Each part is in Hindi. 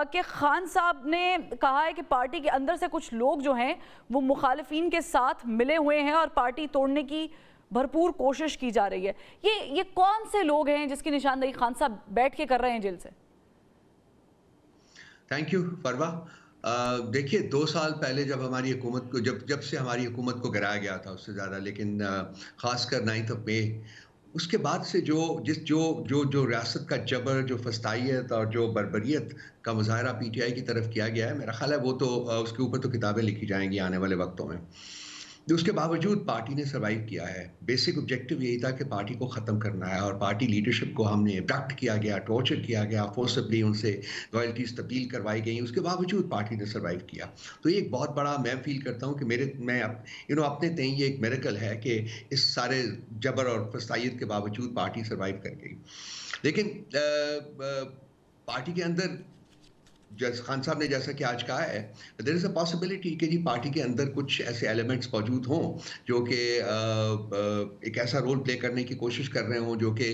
कि खान साहब ने कहा है कि पार्टी के अंदर से कुछ लोग जो हैं वो मुखालिफिन के साथ मिले हुए हैं और पार्टी तोड़ने की भरपूर कोशिश की जा रही है। ये कौन से लोग हैं जिसकी निशानदेही खान साहब बैठ के कर रहे हैं जेल से? थैंक यू फरवा। देखिए 2 साल पहले जब हमारी हुकूमत को जब जब से हमारी हुकूमत को गिराया गया था उससे ज़्यादा, लेकिन खासकर 9 मई उसके बाद से जो रियासत का जबर, जो फस्तायत और जो बर्बरियत का मुजाहरा पीटीआई की तरफ किया गया है, मेरा ख्याल है वो तो उसके ऊपर तो किताबें लिखी जाएंगी आने वाले वक्तों में। उसके बावजूद पार्टी ने सर्वाइव किया है। बेसिक ऑब्जेक्टिव यही था कि पार्टी को ख़त्म करना है और पार्टी लीडरशिप को हमने अब्डक्ट किया गया, टॉर्चर किया गया, फोर्सबली उनसे रॉयल्टीज़ तब्दील करवाई गई। उसके बावजूद पार्टी ने सर्वाइव किया। तो ये एक बहुत बड़ा, मैं फ़ील करता हूँ कि मैं अपने तय ये एक मिरेकल है कि इस सारे जबर और फसाइयत के बावजूद पार्टी सर्वाइव कर गई। लेकिन पार्टी के अंदर जैसे खान साहब ने जैसा कि आज कहा है, देयर इज़ अ पॉसिबिलिटी कि जी पार्टी के अंदर कुछ ऐसे एलिमेंट्स मौजूद हों जो कि एक ऐसा रोल प्ले करने की कोशिश कर रहे हों जो कि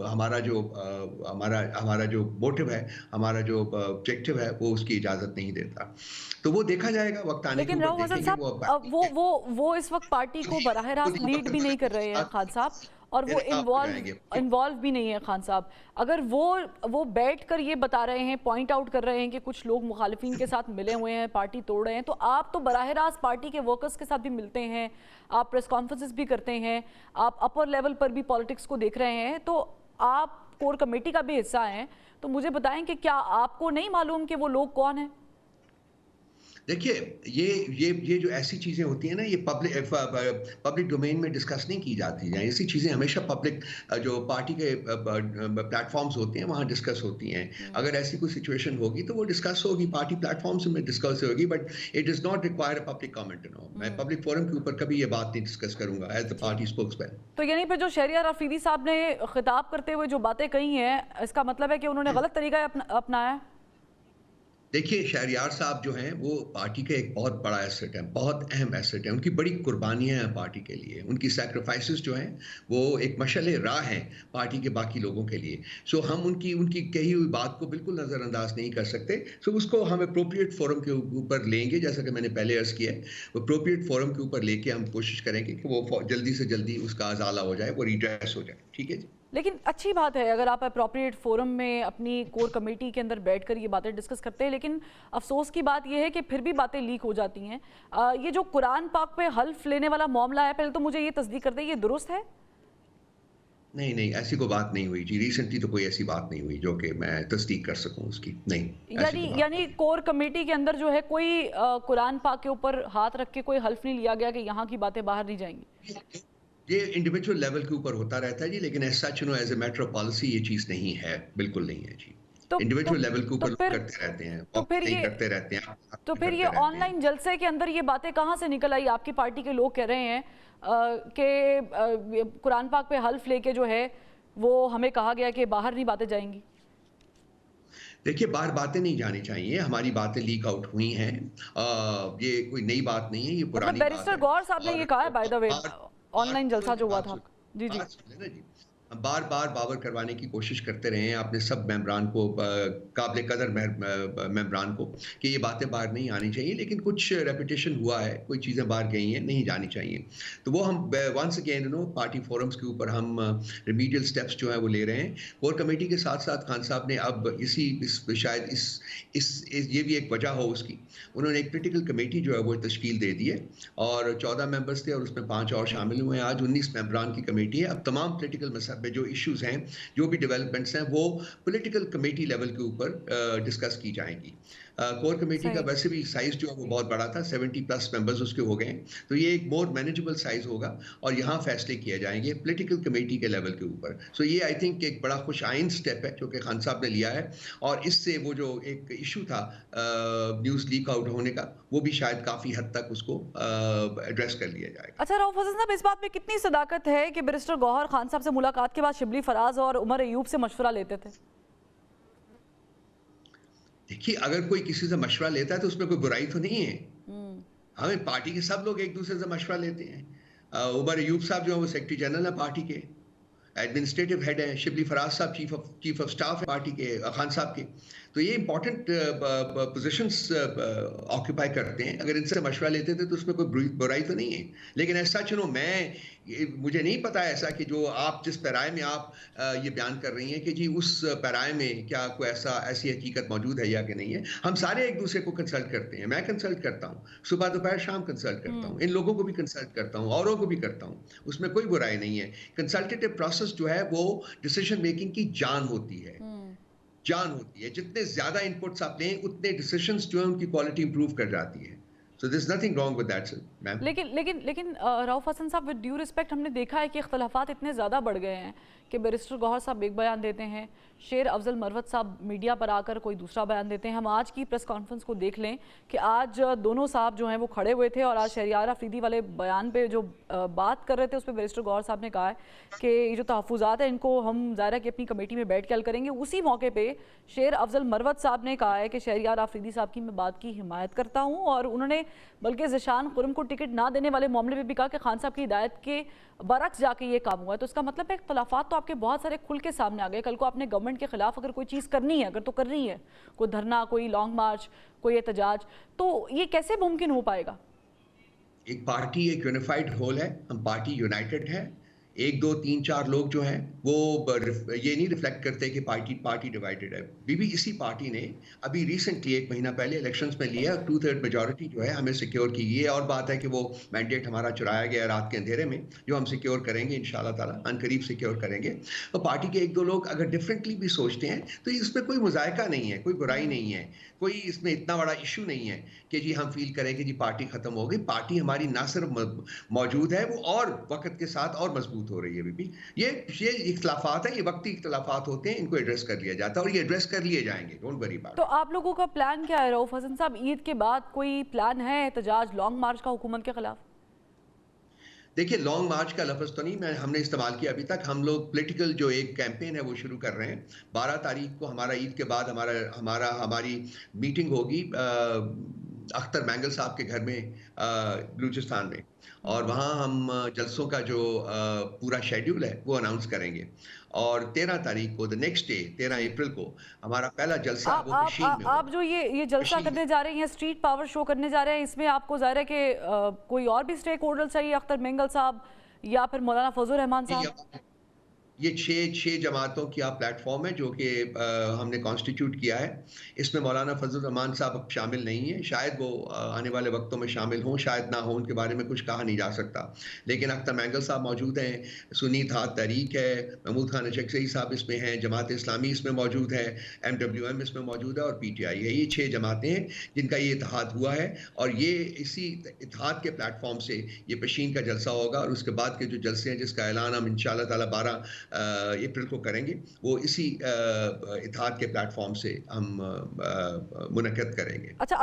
हमारा जो मोटिव है, हमारा जो ऑब्जेक्टिव है वो उसकी इजाज़त नहीं देता। तो वो देखा जाएगा, वक्त आने के लेकिन ऊपर राव हसन देखेंगे साहब, वो अब बात वो इस वक्त पार्टी को बराह रास्त लीड भी नहीं कर रहे हैं खान साहब, और वो आप हो जाएंगे। इन्वॉल्व भी नहीं है खान साहब। अगर वो बैठ कर ये बता रहे हैं, पॉइंट आउट कर रहे हैं कि कुछ लोग मुखालिफिन के साथ मिले हुए हैं, पार्टी तोड़ रहे हैं, तो आप तो बराह रास्त पार्टी के वर्कर्स के साथ भी मिलते हैं, आप प्रेस कॉन्फ्रेंसेस भी करते हैं, आप अपर लेवल पर भी पॉलिटिक्स को देख रहे हैं, तो आप कोर कमेटी का भी हिस्सा हैं। तो मुझे बताएं कि क्या आपको नहीं मालूम कि वो लोग कौन हैं? देखिए, ये जो ऐसी चीज़ें होती हैं ना, ये पब्लिक डोमेन में डिस्कस नहीं की जाती हैं। ऐसी चीज़ें हमेशा पब्लिक जो पार्टी के प्लेटफ़ॉर्म्स होते हैं वहाँ डिस्कस होती हैं। अगर ऐसी कोई सिचुएशन होगी तो वो डिस्कस होगी, पार्टी प्लेटफ़ॉर्म्स में डिस्कस होगी, but it does not require a public comment, you know. मैं पब्लिक फोरम के ऊपर कभी ये बात नहीं डिस्कस करूँगा एज़ द पार्टी स्पोक्समैन। तो यानी फिर जो शहरियार अफरीदी साहब ने खिताब करते हुए जो बातें कही हैं, इसका मतलब है कि उन्होंने गलत तरीका अपनाया है? देखिए, शहरयार साहब जो हैं, वो पार्टी का एक बहुत बड़ा एसेट है, बहुत अहम एसेट है। उनकी बड़ी कुर्बानियाँ हैं पार्टी के लिए। उनकी सैक्रिफाइसेस जो हैं, वो एक मशाल राह हैं पार्टी के बाकी लोगों के लिए। सो हम उनकी उनकी कही हुई बात को बिल्कुल नज़रअंदाज नहीं कर सकते। सो उसको हम एप्रोप्रिएट फोरम के ऊपर लेंगे, जैसा कि मैंने पहले अर्ज़ किया है। एप्रोप्रिएट फोरम के ऊपर लेके हम कोशिश करेंगे कि वो जल्दी से जल्दी उसका अज़ाला हो जाए, वो रिड्रेस हो जाए। ठीक है जी? लेकिन अच्छी बात है अगर आप अप्रोप्रिएट फोरम में अपनी कोर कमेटी के अंदर बैठकर ये बातें डिस्कस करते हैं, लेकिन अफसोस की बात यह है कि फिर भी बातें लीक हो जाती हैं। ये जो कुरान पाक पे हल्फ लेने वाला मामला है, पहले तो मुझे ये तस्दीक कर दें, ये दुरुस्त है? नहीं, नहीं, ऐसी कोई बात नहीं हुई जी। रिसेंटली तो कोई ऐसी बात नहीं हुई जो कि मैं तस्दीक कर सकूँ उसकी। नहीं, ऐसी यानी कोई बात यानी कोर कमेटी के अंदर जो है कोई कुरान पाक के ऊपर हाथ रख के कोई हल्फ नहीं लिया गया कि यहाँ की बातें बाहर नहीं जाएंगी? नहीं। ये इंडिविजुअल लेवल के ऊपर होता रहता है जी, लेकिन as such, you know, as a matter of policy ये चीज़ नहीं है, बिल्कुल नहीं है जी। तो तो इंडिविजुअल लेवल के तो ऊपर लोग फिर करते रहते हैं, तो वॉक फिर नहीं ये करते रहते हैं, तो फिर ये करते रहते हैं। ऑनलाइन जलसे के अंदर ये बातें कहाँ से निकल आई? आपकी पार्टी के लोग कह रहे हैं कि कुरान पाक पे हल्फ लेके जो है वो हमें कहा गया कि बाहर नहीं बातें जाएंगी। देखिए, बाहर बातें नहीं जानी चाहिए, हमारी बातें लीक आउट हुई हैं। ये कोई नई बात नहीं है, ये मतलब पुरानी बात बैरिस्टर है। गौर साहब ने और ये कहा है, बाय द वे, बात बात ऑनलाइन जलसा जो हुआ बात था। सुन जी जी। बात सुन लेना जी। हम बार-बार बावर करवाने की कोशिश करते रहे हैं अपने सब मेंबरान को, काबिल कदर मेंबरान को, कि ये बातें बाहर नहीं आनी चाहिए, लेकिन कुछ रेपुटेशन हुआ है, कोई चीज़ें बाहर गई हैं, नहीं जानी चाहिए। तो वो हम once again, you know, party forums के ऊपर हम रिमीडियल स्टेप्स जो हैं वो ले रहे हैं। कोर कमेटी के साथ-साथ खान साहब ने अब शायद ये भी एक वजह हो उसकी, उन्होंने एक क्रिटिकल कमेटी जो है वो तश्कील दे दी है और 14 मेंबर्स थे और उसमें 5 और शामिल हुए हैं। आज 19 मेंबरान की कमेटी है। अब तमाम पॉलिटिकल मसले पे जो इश्यूज़ हैं, जो भी डेवलपमेंट्स हैं, वो पॉलिटिकल कमेटी लेवल के ऊपर डिस्कस की जाएँगी। कोर कमेटी का सही। वैसे भी साइज़ जो है वो बहुत बड़ा था, 70 प्लस मेंबर्स उसके हो गए हैं। तो ये एक मोर मैनेजेबल साइज़ होगा और यहाँ फैसले किए जाएँगे पॉलिटिकल कमेटी के लेवल के ऊपर। सो ये आई थिंक एक बड़ा खुशाइन स्टेप है जो कि खान साहब ने लिया है और इससे वो जो एक इश्यू था न्यूज़ लीक आउट होने का, वो भी शायद काफ़ी हद तक उसको एड्रेस कर लिया जाएगा। अच्छा रऊफ हसन साहब, इस बात में कितनी सदाकत है कि बैरिस्टर गौहर खान साहब से मुलाकात के बाद शिबली फराज और उमर अयूब से मशवरा लेते थे? देखिए, अगर कोई किसी से मशवरा लेता है तो उसमें कोई बुराई तो नहीं है। हम्म। हमें पार्टी के सब लोग एक दूसरे से मशवरा लेते हैं। उमर अयूब साहब जो है वो सेक्रेटरी जनरल है पार्टी के, एडमिनिस्ट्रेटिव हेड हैं। शिबली फराज साहब चीफ ऑफ स्टाफ है पार्टी के, खान साहब के। तो ये इंपॉर्टेंट पोजीशंस ऑक्यूपाई करते हैं। अगर इनसे मशवरा लेते थे तो उसमें कोई बुराई तो नहीं है। लेकिन ऐसा चुनो मुझे नहीं पता ऐसा कि जो आप जिस पैराए में आप ये बयान कर रही हैं कि जी उस पैराए में क्या कोई ऐसी हकीकत मौजूद है या कि नहीं है। हम सारे एक दूसरे को कंसल्ट करते हैं। मैं कंसल्ट करता हूँ, सुबह दोपहर शाम कंसल्ट करता हूँ, इन लोगों को भी कंसल्ट करता हूँ, औरों को भी करता हूँ। उसमें कोई बुराई नहीं है। कंसल्टेटिव प्रोसेस जो है वो डिसीजन मेकिंग की जान होती है। जान होती है। जितने ज्यादा इनपुट्स आप लें उतने डिसीजंस जो है उनकी क्वालिटी इंप्रूव कर जाती है। So there is nothing wrong with that sir ma'am. लेकिन रऊफ हसन साहब, विद ड्यू रिस्पेक्ट, हमने देखा है कि इख्तलाफात इतने ज़्यादा बढ़ गए हैं कि बैरिस्टर गौहर साहब एक बयान देते हैं, शेर अफजल मरवत साहब मीडिया पर आकर कोई दूसरा बयान देते हैं। हम आज की प्रेस कॉन्फ्रेंस को देख लें कि आज दोनों साहब जो हैं वो खड़े हुए थे और आज शहरियार अफरीदी वाले बयान पे जो बात कर रहे थे उस पर बैरिस्टर गौहर साहब ने कहा है कि ये जो तहफ़्फ़ुज़ात हैं इनको हम ज़ाहिर है कि अपनी कमेटी में बैठ के हल करेंगे। उसी मौके पर शेर अफजल मरवत साहब ने कहा है कि शहरियार अफरीदी साहब की मैं बात की हिमायत करता हूँ, और उन्होंने बल्कि ज़िशान खुर्रम को टिकट ना देने वाले मामले में भी कहा कि खान साहब की हिदायत के बरक्स जाके ये काम हुआ है। तो इसका मतलब है इख्तलाफात तो आपके बहुत सारे खुल के सामने आ गए। कल को आपने गवर्नमेंट के खिलाफ अगर कोई चीज़ करनी है, अगर तो कर रही है, कोई धरना, कोई लॉन्ग मार्च, कोई एहतजाज, तो ये कैसे मुमकिन हो पाएगा? एक पार्टी एक यूनिफाइड होल है। हम पार्टी यूनाइटेड है। 1 2 3 4 लोग जो हैं वो ये नहीं रिफ्लेक्ट करते कि पार्टी डिवाइडेड है। बीबी इसी पार्टी ने अभी रिसेंटली 1 महीना पहले इलेक्शंस में लिया, 2/3 मेजॉरिटी जो है हमें सिक्योर की। ये और बात है कि वो मैंडेट हमारा चुराया गया रात के अंधेरे में, जो हम सिक्योर करेंगे इंशाल्लाह ताला, अनकरीब सिक्योर करेंगे। तो पार्टी के 1 2 लोग अगर डिफरेंटली भी सोचते हैं तो इसमें कोई मुज़ायका नहीं है, कोई बुराई नहीं है, कोई इसमें इतना बड़ा इशू नहीं है कि जी हम फील करें कि जी पार्टी खत्म हो गई। पार्टी हमारी ना सिर्फ मौजूद है, वो और वक्त के साथ और मजबूत हो रही है। बीबी ये इख्तलाफात है, ये वक्ती इख्तलाफात होते हैं, इनको एड्रेस कर लिया जाता है और ये एड्रेस कर लिए जाएंगे। Don't worry about. तो आप लोगों का प्लान क्या है रऊफ हसन साहब? ईद के बाद कोई प्लान है एहतजाज, लॉन्ग मार्च का हुकूमत के खिलाफ? देखिए लॉन्ग मार्च का लफ्ज़ तो नहीं हमने इस्तेमाल किया अभी तक। हम लोग पॉलिटिकल जो एक कैंपेन है वो शुरू कर रहे हैं। 12 तारीख को हमारा ईद के बाद हमारी मीटिंग होगी अख्तर मैंगल साहब के घर में बलूचिस्तान में, और वहाँ हम जलसों का जो पूरा शेड्यूल है वो अनाउंस करेंगे। और 13 तारीख को, द नेक्स्ट डे 13 अप्रैल को हमारा पहला जलसा वो पशीन में आप जो ये जलसा करने जा रहे हैं, स्ट्रीट पावर शो करने जा रहे हैं, इसमें आपको जाहिर है कि कोई और भी स्टेक होल्डर चाहिए, अख्तर मैंगल साहब या फिर मौलाना फजल रहमान साहब? ये 6 जमातों की आप प्लेटफॉर्म है जो कि हमने कॉन्स्टिट्यूट किया है। इसमें मौलाना फजल रहमान साहब अब शामिल नहीं है। शायद वो आने वाले वक्तों में शामिल हों, शायद ना हो, उनके बारे में कुछ कहा नहीं जा सकता। लेकिन अख्तर मैंगल साहब मौजूद हैं, सुन्नी इत्तेहाद तहरीक है, महमूद खान अचकज़ई साहब इसमें हैं, जमात इस्लामी इसमें मौजूद है, MWM इसमें मौजूद है और PTI है। ये 6 जमातें हैं जिनका ये इत्तेहाद हुआ है, और ये इसी इत्तेहाद के प्लेटफॉर्म से ये पशीन का जलसा होगा। और उसके बाद के जो जलसे हैं जिसका ऐलान हम इंशाअल्लाह ताला 12 अप्रैल को करेंगे, वो इसी इत्तेहाद के प्लेटफॉर्म से हम मुनक्किद करेंगे। अच्छा।